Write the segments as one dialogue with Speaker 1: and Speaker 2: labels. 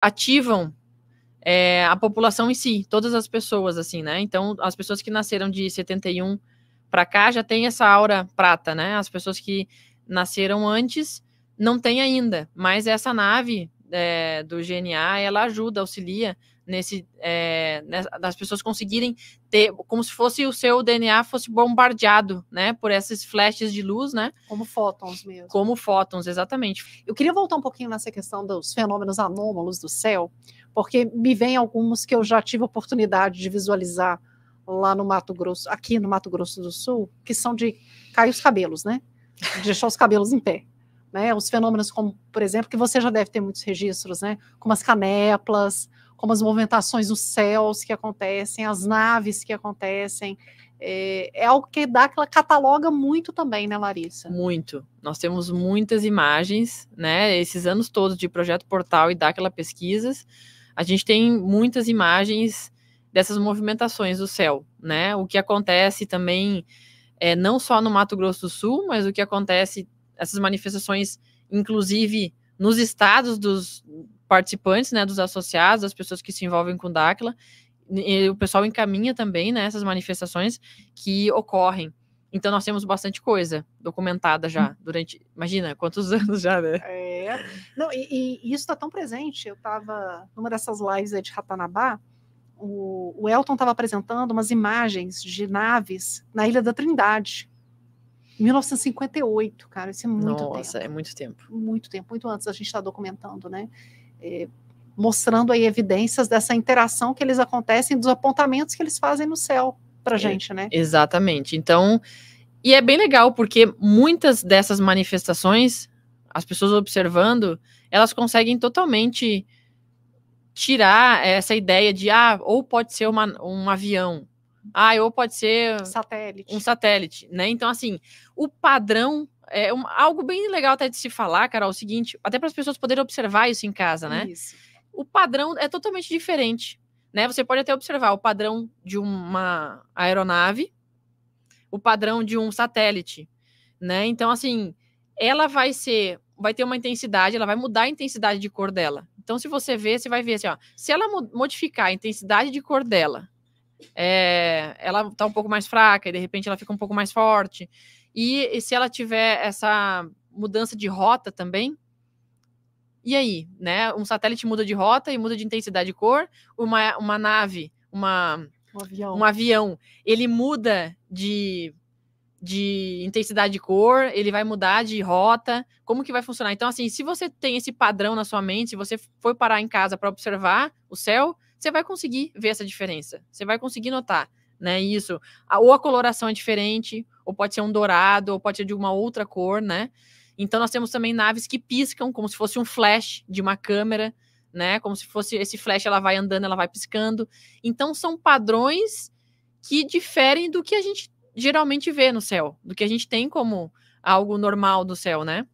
Speaker 1: ativam a população em si, todas as pessoas, assim, né? Então, as pessoas que nasceram de 71 para cá já tem essa aura prata, né? As pessoas que nasceram antes não tem ainda, mas essa nave do GNA, ela ajuda, auxilia das pessoas conseguirem ter, como se fosse o seu DNA fosse bombardeado, né, por esses flashes de luz, né?
Speaker 2: Como fótons mesmo.
Speaker 1: Como fótons, exatamente.
Speaker 2: Eu queria voltar um pouquinho nessa questão dos fenômenos anômalos do céu, porque me vem alguns que eu já tive oportunidade de visualizar lá no Mato Grosso, aqui no Mato Grosso do Sul, que são de cair os cabelos, né? De deixar os cabelos em pé. Né? Os fenômenos como, por exemplo, que você já deve ter muitos registros, né? Como as caneplas, como as movimentações dos céus que acontecem, as naves que acontecem. É algo que cataloga muito também, né, Larissa?
Speaker 1: Muito. Nós temos muitas imagens, né? Esses anos todos de Projeto Portal e daquela pesquisas, a gente tem muitas imagens dessas movimentações do céu, né? O que acontece também, não só no Mato Grosso do Sul, mas o que acontece, essas manifestações, inclusive nos estados dos participantes, né? Dos associados, das pessoas que se envolvem com Dáquila, e o pessoal encaminha também, né? Essas manifestações que ocorrem. Então, nós temos bastante coisa documentada já durante... Imagina, quantos anos já, né?
Speaker 2: Não, e isso está tão presente. Eu estava numa dessas lives aí de Ratanabá, o Elton estava apresentando umas imagens de naves na Ilha da Trindade, em 1958, cara, isso é muito tempo.
Speaker 1: Nossa, é muito tempo.
Speaker 2: Muito tempo, muito antes da gente estar documentando, né? Mostrando aí evidências dessa interação que eles acontecem, dos apontamentos que eles fazem no céu pra gente, né?
Speaker 1: Exatamente. Então, e é bem legal, porque muitas dessas manifestações, as pessoas observando, elas conseguem totalmente tirar essa ideia de, ou pode ser um avião, ou pode ser um satélite, né? Então, assim, o padrão é algo bem legal até de se falar, Carol, é o seguinte, até para as pessoas poderem observar isso em casa, né?
Speaker 2: Isso.
Speaker 1: O padrão é totalmente diferente, né? Você pode até observar o padrão de uma aeronave, o padrão de um satélite, né? Então, assim, ela vai ter uma intensidade, ela vai mudar a intensidade de cor dela. Então, se você ver, você vai ver assim, ó, se ela modificar a intensidade de cor dela, ela tá um pouco mais fraca e de repente ela fica um pouco mais forte. E se ela tiver essa mudança de rota também, e aí, né? Um satélite muda de rota e muda de intensidade de cor, uma nave, um avião, ele muda de intensidade de cor, ele vai mudar de rota, como que vai funcionar? Então, assim, se você tem esse padrão na sua mente, se você for parar em casa para observar o céu, você vai conseguir ver essa diferença, você vai conseguir notar, né, isso. Ou a coloração é diferente, ou pode ser um dourado, ou pode ser de uma outra cor, né? Então, nós temos também naves que piscam, como se fosse um flash de uma câmera, né? Como se fosse esse flash, ela vai andando, ela vai piscando. Então, são padrões que diferem do que a gente geralmente vê no céu, do que a gente tem como algo normal do céu, né?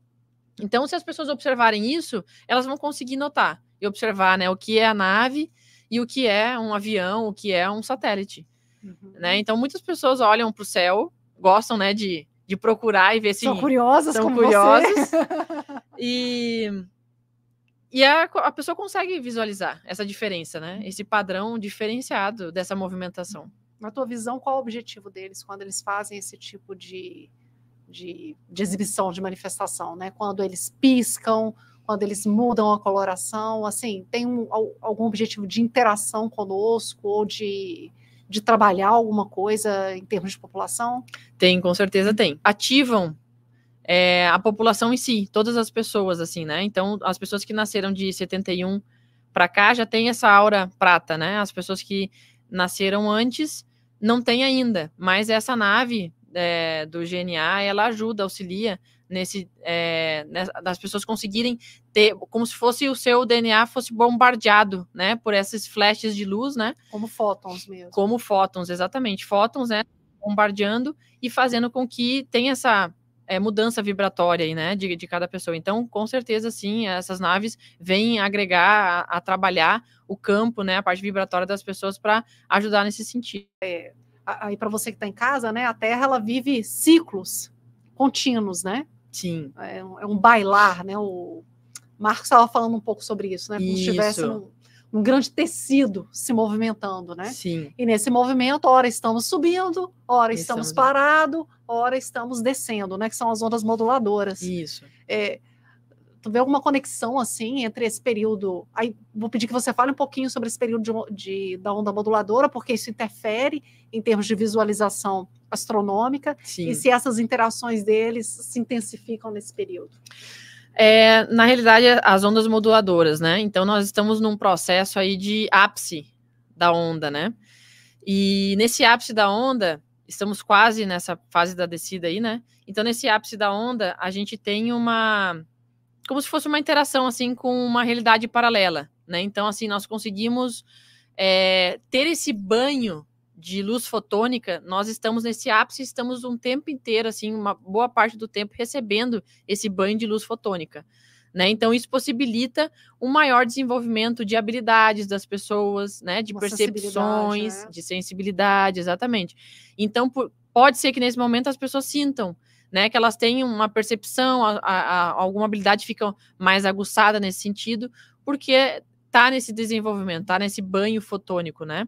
Speaker 1: Então, se as pessoas observarem isso, elas vão conseguir notar e observar, né, o que é a nave e o que é um avião, o que é um satélite, né? Então, muitas pessoas olham para o céu, gostam, né, de procurar e ver se
Speaker 2: são curiosas,
Speaker 1: são
Speaker 2: como
Speaker 1: curiosos
Speaker 2: você.
Speaker 1: E a pessoa consegue visualizar essa diferença, né? Esse padrão diferenciado dessa movimentação.
Speaker 2: Na tua visão, qual o objetivo deles quando eles fazem esse tipo de exibição, de manifestação, né? Quando eles piscam, quando eles mudam a coloração, assim, tem algum objetivo de interação conosco ou de trabalhar alguma coisa em termos de população?
Speaker 1: Tem, com certeza tem. Ativam a população em si, todas as pessoas, assim, né? Então, as pessoas que nasceram de 71 para cá já tem essa aura prata, né? As pessoas que nasceram antes não tem ainda, mas essa nave do GNA, ela ajuda, auxilia das pessoas conseguirem ter, como se fosse o seu DNA fosse bombardeado, né? Por esses flashes de luz, né?
Speaker 2: Como fótons mesmo.
Speaker 1: Como fótons, exatamente. Fótons, né? Bombardeando e fazendo com que tenha essa mudança vibratória aí, né, de cada pessoa. Então, com certeza, sim, essas naves vêm agregar, a trabalhar o campo, né, a parte vibratória das pessoas para ajudar nesse sentido.
Speaker 2: Aí, para você que está em casa, né, a Terra, ela vive ciclos contínuos, né?
Speaker 1: Sim.
Speaker 2: É um bailar, né, Marcos estava falando um pouco sobre isso, né? Como se estivesse
Speaker 1: Isso.
Speaker 2: num grande tecido se movimentando, né?
Speaker 1: Sim.
Speaker 2: E nesse movimento, ora estamos subindo, ora estamos
Speaker 1: Estamos-
Speaker 2: parados, ora estamos descendo, né? Que são as ondas moduladoras.
Speaker 1: Isso.
Speaker 2: Tu vê alguma conexão, assim, entre esse período... Aí vou pedir que você fale um pouquinho sobre esse período da onda moduladora, porque isso interfere em termos de visualização astronômica,
Speaker 1: Sim.
Speaker 2: e se essas interações deles se intensificam nesse período.
Speaker 1: Na realidade, as ondas moduladoras, né? Então, nós estamos num processo aí de ápice da onda, né? E nesse ápice da onda, estamos quase nessa fase da descida aí, né? Então, nesse ápice da onda, a gente tem como se fosse uma interação, assim, com uma realidade paralela, né? Então, assim, nós conseguimos ter esse banho de luz fotônica, nós estamos nesse ápice, estamos um tempo inteiro, assim, uma boa parte do tempo recebendo esse banho de luz fotônica, né? Então, isso possibilita um maior desenvolvimento de habilidades das pessoas, né? De
Speaker 2: Uma
Speaker 1: sensibilidade,
Speaker 2: sensibilidade, né?
Speaker 1: de sensibilidade, exatamente. Então, pode ser que nesse momento as pessoas sintam, né? Que elas têm uma percepção, alguma habilidade fica mais aguçada nesse sentido, porque tá nesse desenvolvimento, tá nesse banho fotônico, né?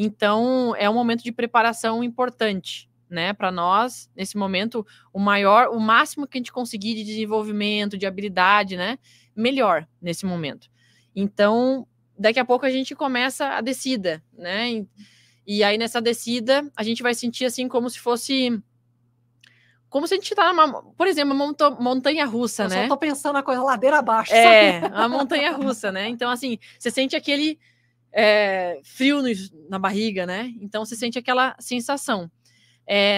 Speaker 1: Então, é um momento de preparação importante, né, para nós, nesse momento, o máximo que a gente conseguir de desenvolvimento, de habilidade, né, melhor nesse momento. Então, daqui a pouco a gente começa a descida, né, e aí nessa descida a gente vai sentir assim como se a gente tá por exemplo, uma montanha-russa, né?
Speaker 2: Eu só tô pensando na coisa ladeira abaixo.
Speaker 1: A montanha-russa, né? Então, assim, você sente aquele frio na barriga, né? Então você sente aquela sensação.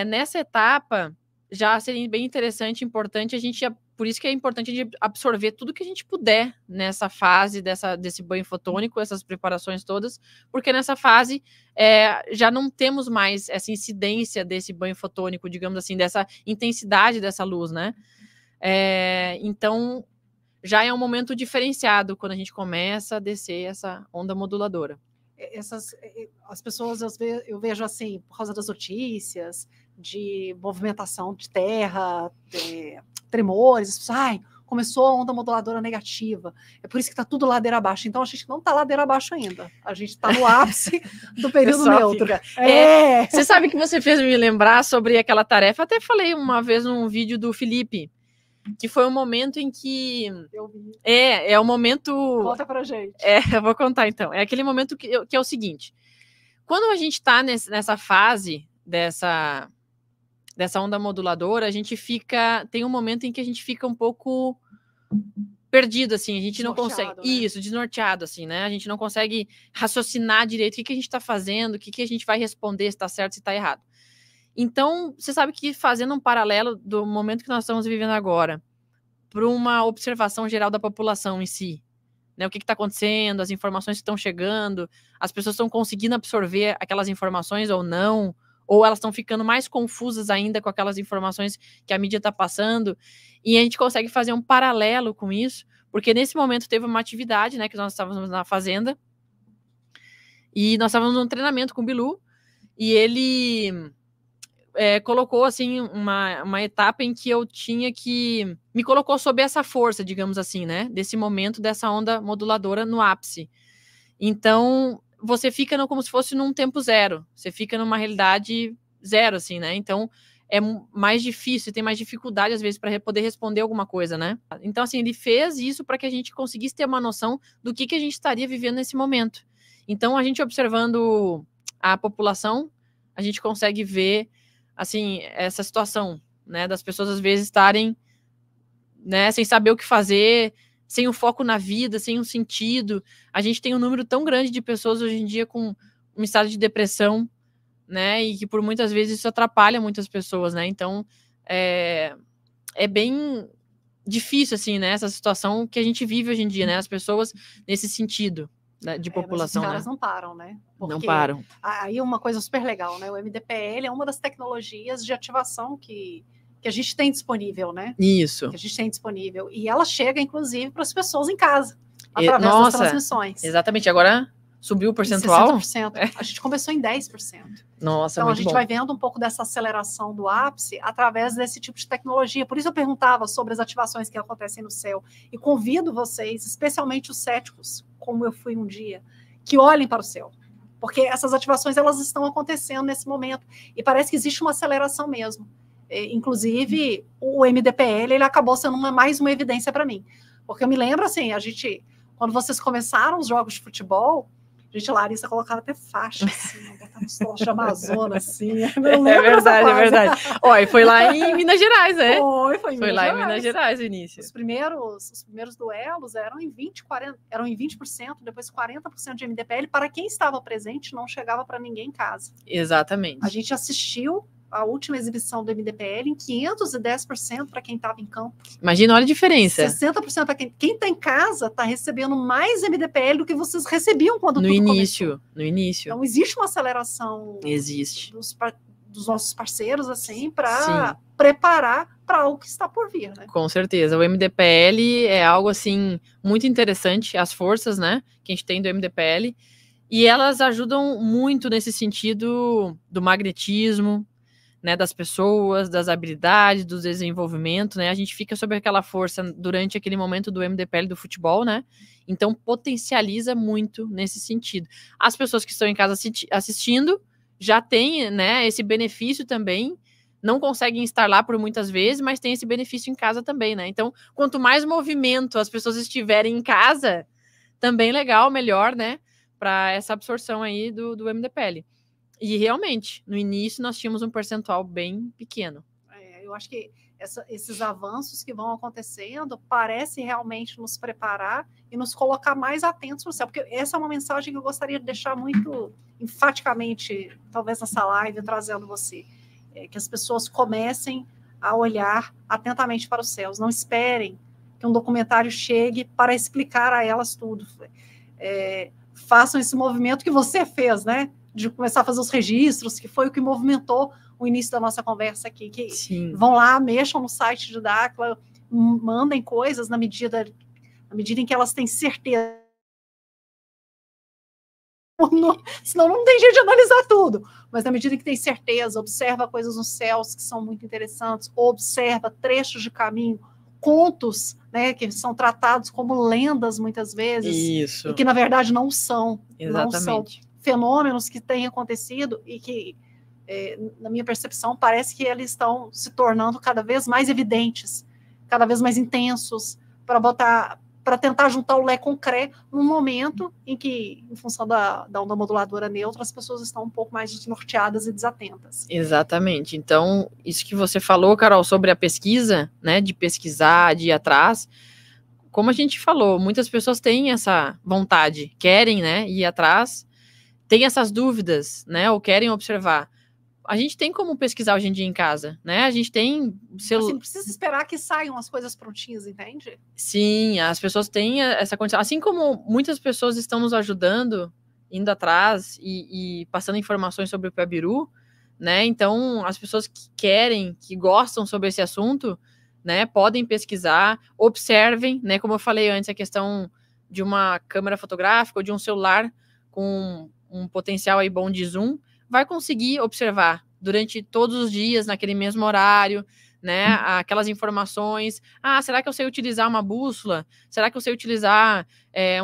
Speaker 1: Nessa etapa, já seria bem interessante, importante, por isso que é importante a gente absorver tudo que a gente puder nessa fase desse banho fotônico, essas preparações todas, porque nessa fase já não temos mais essa incidência desse banho fotônico, digamos assim, dessa intensidade dessa luz, né? Então, já é um momento diferenciado quando a gente começa a descer essa onda moduladora.
Speaker 2: As pessoas, eu vejo assim, por causa das notícias, de movimentação de terra, tremores, começou a onda moduladora negativa, é por isso que está tudo ladeira abaixo. Então a gente não está ladeira abaixo ainda, a gente está no ápice do período neutro.
Speaker 1: Você sabe que você fez me lembrar sobre aquela tarefa, até falei uma vez num vídeo do Felipe, que foi um momento em que...
Speaker 2: Eu vi.
Speaker 1: É um momento...
Speaker 2: Conta pra gente.
Speaker 1: Eu vou contar então. É aquele momento que é o seguinte, quando a gente está nessa fase dessa onda moduladora, a gente tem um momento em que a gente fica um pouco perdido, assim, a gente não consegue...
Speaker 2: Né?
Speaker 1: Isso, desnorteado, assim, né? A gente não consegue raciocinar direito o que a gente está fazendo, o que a gente vai responder, se está certo, se está errado. Então, você sabe que fazendo um paralelo do momento que nós estamos vivendo agora para uma observação geral da população em si, né? O que está acontecendo, as informações que estão chegando, as pessoas estão conseguindo absorver aquelas informações ou não, ou elas estão ficando mais confusas ainda com aquelas informações que a mídia está passando, e a gente consegue fazer um paralelo com isso, porque nesse momento teve uma atividade, né, que nós estávamos na fazenda, e nós estávamos num treinamento com o Bilu, e ele... colocou assim uma etapa em que eu tinha que... Me colocou sob essa força, digamos assim, né? Desse momento, dessa onda moduladora no ápice. Então, você fica como se fosse num tempo zero. Você fica numa realidade zero, assim, né? Então, é mais difícil, tem mais dificuldade, às vezes, para poder responder alguma coisa, né? Então, assim, ele fez isso para que a gente conseguisse ter uma noção do que a gente estaria vivendo nesse momento. Então, a gente observando a população, a gente consegue ver assim, essa situação, né, das pessoas às vezes estarem, né, sem saber o que fazer, sem um foco na vida, sem um sentido. A gente tem um número tão grande de pessoas hoje em dia com um estado de depressão, né, e que por muitas vezes isso atrapalha muitas pessoas, né, então é bem difícil, assim, né, essa situação que a gente vive hoje em dia, né, as pessoas nesse sentido, né, de população,
Speaker 2: mas os caras
Speaker 1: né?
Speaker 2: não param, né?
Speaker 1: Porque não param.
Speaker 2: Aí uma coisa super legal, né? O MDPL é uma das tecnologias de ativação que a gente tem disponível, né?
Speaker 1: Isso.
Speaker 2: Que a gente tem disponível. E ela chega, inclusive, para as pessoas em casa, através das transmissões.
Speaker 1: Exatamente. Agora Subiu o percentual?
Speaker 2: 60%. A gente começou em 10%.
Speaker 1: Nossa,
Speaker 2: então,
Speaker 1: muito
Speaker 2: a gente
Speaker 1: bom.
Speaker 2: vai vendo um pouco dessa aceleração do ápice através desse tipo de tecnologia. Por isso eu perguntava sobre as ativações que acontecem no céu. E convido vocês, especialmente os céticos, como eu fui um dia, que olhem para o céu. Porque essas ativações, elas estão acontecendo nesse momento. E parece que existe uma aceleração mesmo. Inclusive, o MDPL, ele acabou sendo mais uma evidência para mim. Porque eu me lembro, assim, quando vocês começaram os jogos de futebol, Larissa colocava até faixa, assim, botava os troços de Amazônia, assim.
Speaker 1: É verdade. Olha, foi lá em Minas Gerais, né?
Speaker 2: Foi
Speaker 1: lá em Minas Gerais o início.
Speaker 2: Os primeiros duelos eram em 20%, depois 40% de MDPL. Para quem estava presente, não chegava para ninguém em casa.
Speaker 1: Exatamente.
Speaker 2: A gente assistiu a última exibição do MDPL em 510% para quem estava em campo.
Speaker 1: Imagina, olha a diferença.
Speaker 2: 60% para quem está em casa está recebendo mais MDPL do que vocês recebiam quando tudo começou.
Speaker 1: No início.
Speaker 2: Então, existe uma aceleração dos nossos parceiros, assim, para preparar para algo que está por vir, né?
Speaker 1: Com certeza. O MDPL é algo, assim, muito interessante, as forças, né, que a gente tem do MDPL, e elas ajudam muito nesse sentido do magnetismo, né, das pessoas, das habilidades, do desenvolvimento, né, a gente fica sob aquela força durante aquele momento do MDPL do futebol, né, então potencializa muito nesse sentido. As pessoas que estão em casa assistindo já têm, né, esse benefício também, não conseguem estar lá por muitas vezes, mas tem esse benefício em casa também, né, então quanto mais movimento as pessoas estiverem em casa, também legal, melhor, né, para essa absorção aí do MDPL. E realmente, no início nós tínhamos um percentual bem pequeno.
Speaker 2: Eu acho que esses avanços que vão acontecendo parece realmente nos preparar e nos colocar mais atentos no céu, porque essa é uma mensagem que eu gostaria de deixar muito enfaticamente, talvez nessa live, trazendo você, que as pessoas comecem a olhar atentamente para os céus, não esperem que um documentário chegue para explicar a elas tudo. Façam esse movimento que você fez, né? De começar a fazer os registros, que foi o que movimentou o início da nossa conversa aqui, que vão lá, mexam no site de Dáquila, mandem coisas na medida em que elas têm certeza. Senão não tem jeito de analisar tudo, mas na medida em que tem certeza, observa coisas nos céus que são muito interessantes, observa trechos de caminho, contos, né, que são tratados como lendas muitas vezes,
Speaker 1: Isso.
Speaker 2: E que na verdade não são.
Speaker 1: Exatamente.
Speaker 2: Não são fenômenos que têm acontecido e que, na minha percepção, parece que eles estão se tornando cada vez mais evidentes, cada vez mais intensos, para tentar juntar o Lé com o Cré num momento em que, em função da onda moduladora neutra, as pessoas estão um pouco mais desnorteadas e desatentas.
Speaker 1: Exatamente. Então, isso que você falou, Carol, sobre a pesquisa, né, de pesquisar, de ir atrás, como a gente falou, muitas pessoas têm essa vontade, querem, né, ir atrás, têm essas dúvidas, né, ou querem observar. A gente tem como pesquisar hoje em dia em casa, né? A gente tem...
Speaker 2: Assim, não precisa esperar que saiam as coisas prontinhas, entende?
Speaker 1: Sim, as pessoas têm essa condição. Assim como muitas pessoas estão nos ajudando, indo atrás e passando informações sobre o Piabiru, né? Então, as pessoas que querem, que gostam sobre esse assunto, né, podem pesquisar, observem, né? Como eu falei antes, a questão de uma câmera fotográfica ou de um celular com um potencial aí bom de zoom, vai conseguir observar durante todos os dias, naquele mesmo horário, né, aquelas informações. Será que eu sei utilizar uma bússola? Será que eu sei utilizar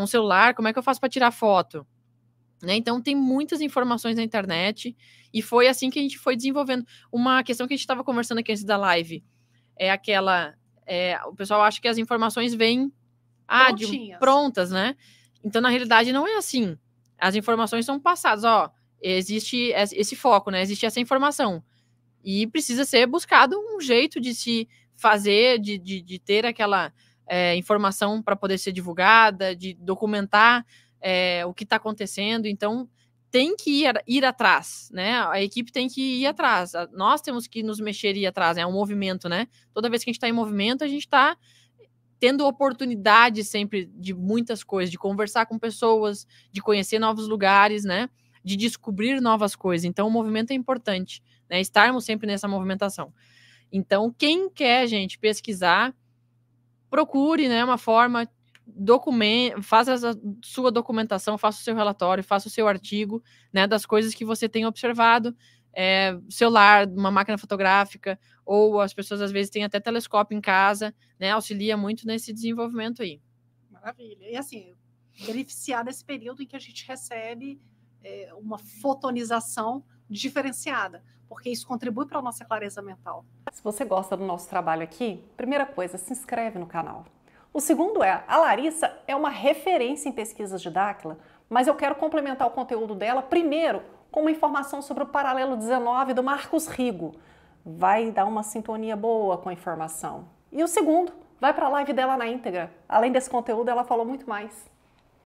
Speaker 1: um celular? Como é que eu faço para tirar foto? Né? Então, tem muitas informações na internet e foi assim que a gente foi desenvolvendo. Uma questão que a gente estava conversando aqui antes da live é aquela... o pessoal acha que as informações vêm prontas, né? Então, na realidade, não é assim. As informações são passadas, existe esse foco, né? Existe essa informação. E precisa ser buscado um jeito de se fazer, de ter aquela informação para poder ser divulgada, de documentar o que está acontecendo. Então, tem que ir atrás, né? A equipe tem que ir atrás. Nós temos que nos mexer e ir atrás, né? É um movimento, né? Toda vez que a gente está em movimento, a gente está tendo oportunidade sempre de muitas coisas, de conversar com pessoas, de conhecer novos lugares, né? De descobrir novas coisas. Então, o movimento é importante, né? Estarmos sempre nessa movimentação. Então, quem quer, gente, pesquisar, procure, né, uma forma, faça a sua documentação, faça o seu relatório, faça o seu artigo, né, das coisas que você tem observado, celular, uma máquina fotográfica, ou as pessoas às vezes têm até telescópio em casa, né, auxilia muito nesse desenvolvimento aí.
Speaker 2: Maravilha. E assim, beneficiar desse período em que a gente recebe uma fotonização diferenciada, porque isso contribui para a nossa clareza mental.
Speaker 3: Se você gosta do nosso trabalho aqui, primeira coisa, se inscreve no canal. O segundo a Larissa é uma referência em pesquisas de Dáquila, mas eu quero complementar o conteúdo dela primeiro com uma informação sobre o paralelo 19 do Marcos Rigo. Vai dar uma sintonia boa com a informação. E o segundo, vai para a live dela na íntegra. Além desse conteúdo, ela falou muito mais.